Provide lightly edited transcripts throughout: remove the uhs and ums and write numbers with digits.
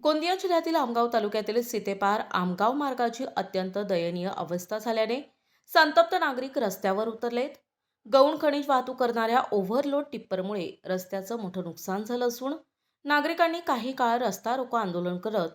गोंदिया जिल्ह्यातील आमगाव तालुक्यातील सीतेपार आमगाव मार्गाची अत्यंत दयनीय अवस्था झाल्याने संतप्त नागरिक रस्त्यावर उतरलेत. गौण खनिज वाहतूक करणाऱ्या ओव्हरलोड टिप्परमुळे रस्त्याचं मोठं नुकसान झालं असून नागरिकांनी काही काळ रस्ता रोको आंदोलन करत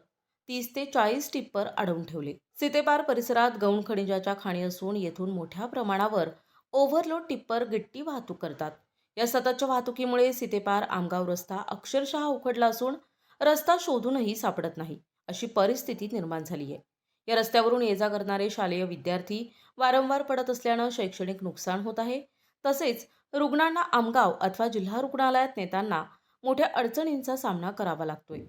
30 ते 40 टिप्पर अडवून ठेवले. सीतेपार परिसरात गौण खनिजाच्या खाणी असून येथून मोठ्या प्रमाणावर ओव्हरलोड टिप्पर गिट्टी वाहतूक करतात. या सततच्या वाहतुकीमुळे सीतेपार आमगाव रस्ता अक्षरशः उखडला असून रस्ता शोधूनही सापडत नाही अशी परिस्थिती निर्माण झाली आहे. या रस्त्यावरून ये जा करणारे शालेय विद्यार्थी वारंवार पडत असल्यानं शैक्षणिक नुकसान होत आहे. तसेच रुग्णांना आमगाव अथवा जिल्हा रुग्णालयात नेताना मोठ्या अडचणींचा सामना करावा लागतोय.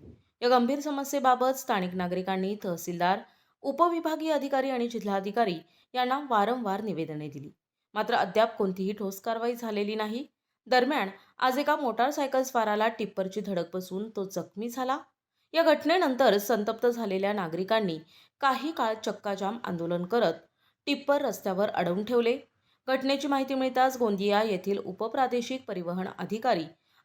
या गंभीर समस्येबाबत स्थानिक नागरिकांनी तहसीलदार, उपविभागीय अधिकारी आणि जिल्हाधिकारी यांना वारंवार निवेदने दिली, मात्र अद्याप कोणतीही ठोस कारवाई झालेली नाही. दरम्यान आज एका मोटारसायकलस्वाराला टिप्परची धडक बसून तो जखमी झाला. या घटनेनंतर संतप्त झालेल्या नागरिकांनी काही काळ चक्काजाम आंदोलन करत टिप्पर रस्त्यावर अडवून ठेवले. घटनेची माहिती मिळताच गोंदिया येथील उपप्रादेशिक परिवहन अधिकारी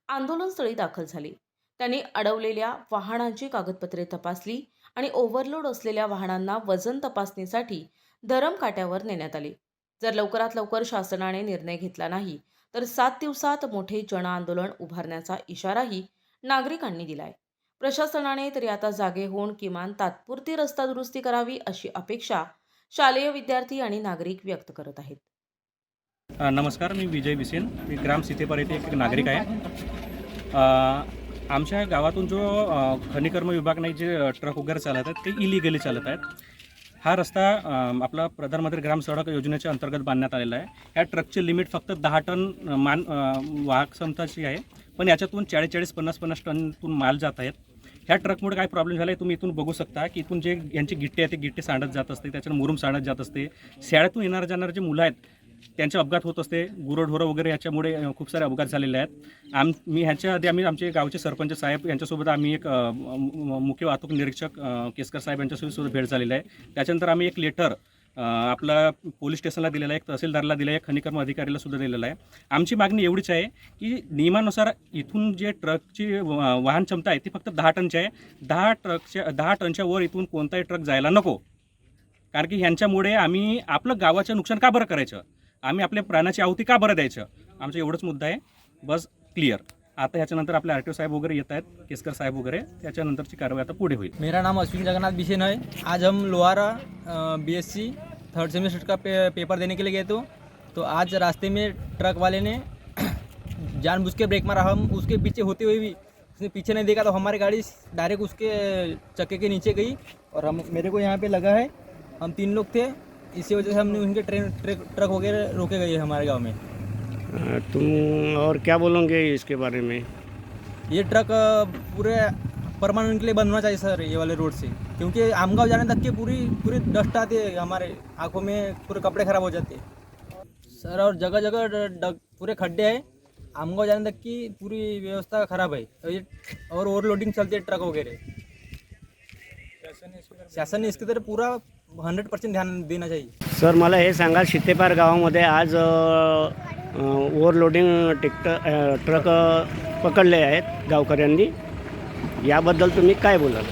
आंदोलनस्थळी दाखल झाले. त्यांनी अडवलेल्या वाहनांची कागदपत्रे तपासली आणि ओव्हरलोड असलेल्या वाहनांना वजन तपासणीसाठी धरम काट्यावर नेण्यात आले. जर लवकरात लवकर शासनाने निर्णय घेतला नाही तर 7 दिवसात मोठे जनआंदोलन उभारण्याचा इशाराही नागरिकांनी दिलाय. प्रशासनाने तरी आता जागे होऊन किमान तात्पुरती रस्ता दुरुस्ती करावी अशी अपेक्षा शालेय विद्यार्थी आणि नागरिक व्यक्त करत आहेत. नमस्कार, मी विजय बिसेन. मी ग्राम सीतेपार येथे एक नागरिक आहे. आमच्या गावातून जो खनिकर्म विभागाने जे ट्रक वगैरे चालवतात ते इलिगली चालत आहेत. हा रस्ता आपला प्रधानमंत्री ग्राम सडक योजनेच्या अंतर्गत बांधण्यात आलेला आहे. ह्या ट्रकची लिमिट फक्त 10 टन वाहक क्षमताची आहे, पण याच्यातून 40-50 टनतून माल जात आहेत. ह्या ट्रकमुळे काय प्रॉब्लेम झाला आहे तुम्ही इथून बघू शकता की इथून जे यांची गिट्टी आहे ते गिट्टी सांडत जात असते, त्याच्यानं मुरुम सांडत जात असते. शाळेतून येणारे जाणारे जे मुलं आहेत त्यांचे अपघात होत असते. गुरंढोरं वगैरे याच्यामुळे खूप सारे अपघात झालेले आहेत. मी ह्याच्या आधी आमचे गावचे सरपंच साहेब यांच्यासोबत आम्ही एक मुख्य वाहतूक निरीक्षक केसकर साहेब यांच्यासोबत सुद्धा भेट झालेली आहे. त्याच्यानंतर आम्ही एक लेटर आपला पोलीस स्टेशनला दिलेला आहे, एक तहसीलदारला दिला आहे, एक खनिकर्म अधिकारीला सुद्धा दिलेला आहे. आमची मागणी एवढीच आहे की नियमानुसार इथून जे ट्रकची वाहन क्षमता आहे ती फक्त 10 टनची आहे. 10 टनच्या वर इथून कोणताही ट्रक जायला नको. कारण की ह्यांच्यामुळे आम्ही आपलं गावाचं नुकसान का बरं करायचं, आम्ही आपल्या प्राणाची आहुती का बरं द्यायचं, आमचा एवढंच मुद्दा आहे. बस क्लिअर. आता ह्याच्यानंतर आपले RTO साहब वगैरह येत आहेत, केसकर साहब वगैरह, त्याच्यानंतरची कारवाई आता पुढे होईल. मेरा नाम अश्विन जगन्नाथ बिसेन है. आज हम लोहारा BSc 3rd सेमेस्टर का पेपर देने के लिए गए तो आज रास्ते में ट्रक वाले ने जानबूझ के ब्रेक मारा. हम उसके पीछे होते हुए भी उसने पीछे नहीं देखा तो हमारी गाड़ी डायरेक्ट उसके चक्के के नीचे गई और मेरे को यहाँ पे लगा है. हम 3 लोग थे, इसी वजह से हमने उनके ट्रक वगैरह रोके गए हमारे गांव में. तुम और क्या बोलोगे इसके बारे में? ये ट्रक पूरे परमानेंट के लिए बंद होना चाहिए सर, ये वाले रोड से, क्योंकि आमगांव जाने तक के पूरी डस्ट आती है, हमारे आंखों में पूरे कपड़े ख़राब हो जाते हैं सर. और जगह जगह पूरे खड्डे हैं. आमगांव जाने तक की पूरी व्यवस्था ख़राब है और ओवरलोडिंग चलती है ट्रक वगैरह. शासन ने इसकी तरफ पूरा 100% ध्यान देना चाहिए. सर मला हे सांगा, सीतेपार गावामध्ये आज ओव्हरलोडिंग ट्रक पकडले आहेत गावकऱ्यांनी, याबद्दल तुम्ही काय बोलाल?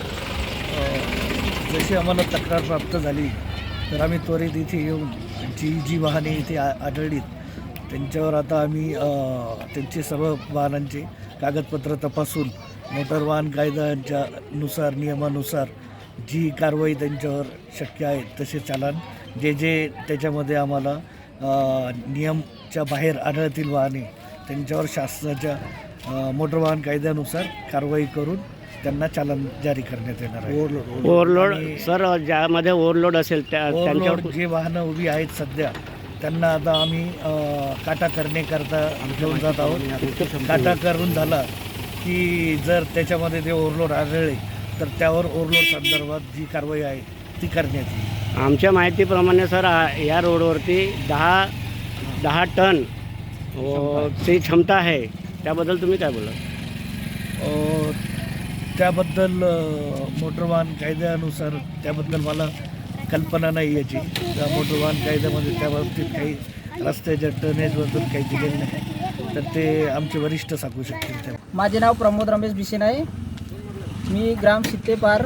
जशी आम्हाला तक्रार प्राप्त झाली तर आम्ही त्वरित इथे येऊन जी वाहने इथे आढळली त्यांच्यावर आता आम्ही त्यांचे सर्व वाहनांचे कागदपत्र तपासून मोटर वाहन कायद्याच्या नुसार नियमानुसार जी कारवाई त्यांच्यावर शक्य आहे तसे चालान जे त्याच्यामध्ये आम्हाला नियमच्या बाहेर आढळतील वाहने त्यांच्यावर शासनाच्या मोटर वाहन कायद्यानुसार कारवाई करून त्यांना चालन जारी करण्यात येणार आहे. ओव्हरलोड सर, ज्यामध्ये ओव्हरलोड असेल त्यांच्यावर जे वाहनं उभी आहेत सध्या त्यांना आता आम्ही काटा करण्याकरता घेऊन जात आहोत. काटा करून झाला की जर त्याच्यामध्ये ते ओव्हरलोड आढळले तर त्यावर ओव्हरलोड संदर्भात जी कारवाई आहे ती करण्यात येईल. आमच्या माहितीप्रमाणे सर या रोडवरती 10 टन ची क्षमता आहे, त्याबद्दल तुम्ही काय बोला? त्याबद्दल मोटर वाहन कायद्यानुसार त्याबद्दल मला कल्पना नाही याची. त्या मोटर वाहन कायद्यामध्ये त्या बाबतीत काही रस्त्याच्या टनेजबद्दल काही दिलेलं नाही, तर ते आमचे वरिष्ठ सांगू शकतील. माझे नाव प्रमोद रमेश बिसेन आहे. मी ग्राम सित्तेपार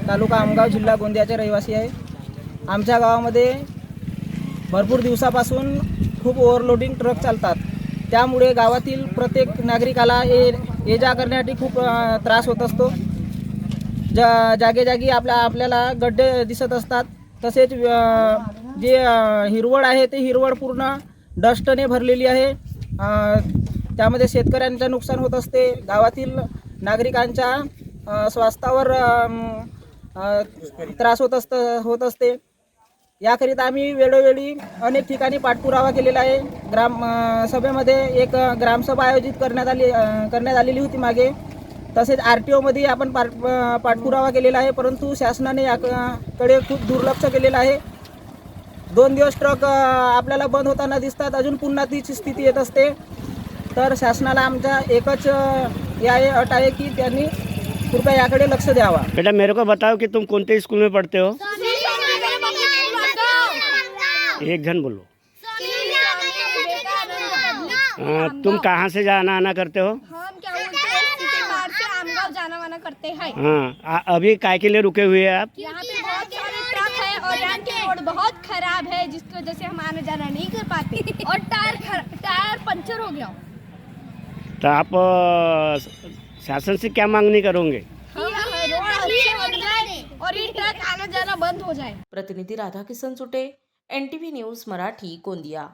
तालुका आमगाव जिल्हा गोंदियाचे रहिवासी आहे. आमच्या गावामध्ये भरपूर दिवसापासून खूप ओव्हरलोडिंग ट्रक चालतात. त्यामुळे गावातील प्रत्येक नागरिकाला ये जा करण्यासाठी खूप त्रास होत असतो. जागेजागी आपल्याला गड्डे दिसत असतात. तसेच जे हिरवळ आहे ते हिरवळ पूर्ण डस्टने भरलेली आहे. त्यामध्ये शेतकऱ्यांचं नुकसान होत असते. गावातील नागरिकांच्या स्वास्थ्यावर त्रास होत असते. याकरिता आम्ही वेळोवेळी अनेक ठिकाणी पाठपुरावा केलेला आहे. सभेमध्ये एक ग्रामसभा आयोजित करण्यात आलेली होती मागे. तसेच RTOमध्ये आपण पाठपुरावा केलेला आहे, परंतु शासनाने याकडे खूप दुर्लक्ष केलेलं आहे. 2 दिवस ट्रक आपल्याला बंद होताना दिसतात, अजून पुन्हा तीच स्थिती येत असते. तर शासनाला आमचा एकच अट आहे की त्यांनी कृपया याकडे लक्ष द्यावा. बेटा मेरे को बताओ कि तुम कौन से स्कूल में पढ़ते हो? एक जन बोलो. तुम कहाँ से जाना आना करते हो? हम क्या बोलते हैं सित्तेपार से आमगांव जाना वाना करते हैं. हाँ, अभी काय के लिए रुके हुए हैं आप? यहाँ पे बहुत सारे ट्रक है और यहाँ की रोड बहुत खराब है, जिसकी वजह से हम आना जाना नहीं कर पाते और टायर पंचर हो गया. तो आप शासन से क्या मांगनी करोगे? रोड अच्छे बन जाए और ये ट्रक आना जाना बंद हो जाए. प्रतिनिधी राधाकिशन सुटे, NTV न्यूज मराठी, गोंदिया.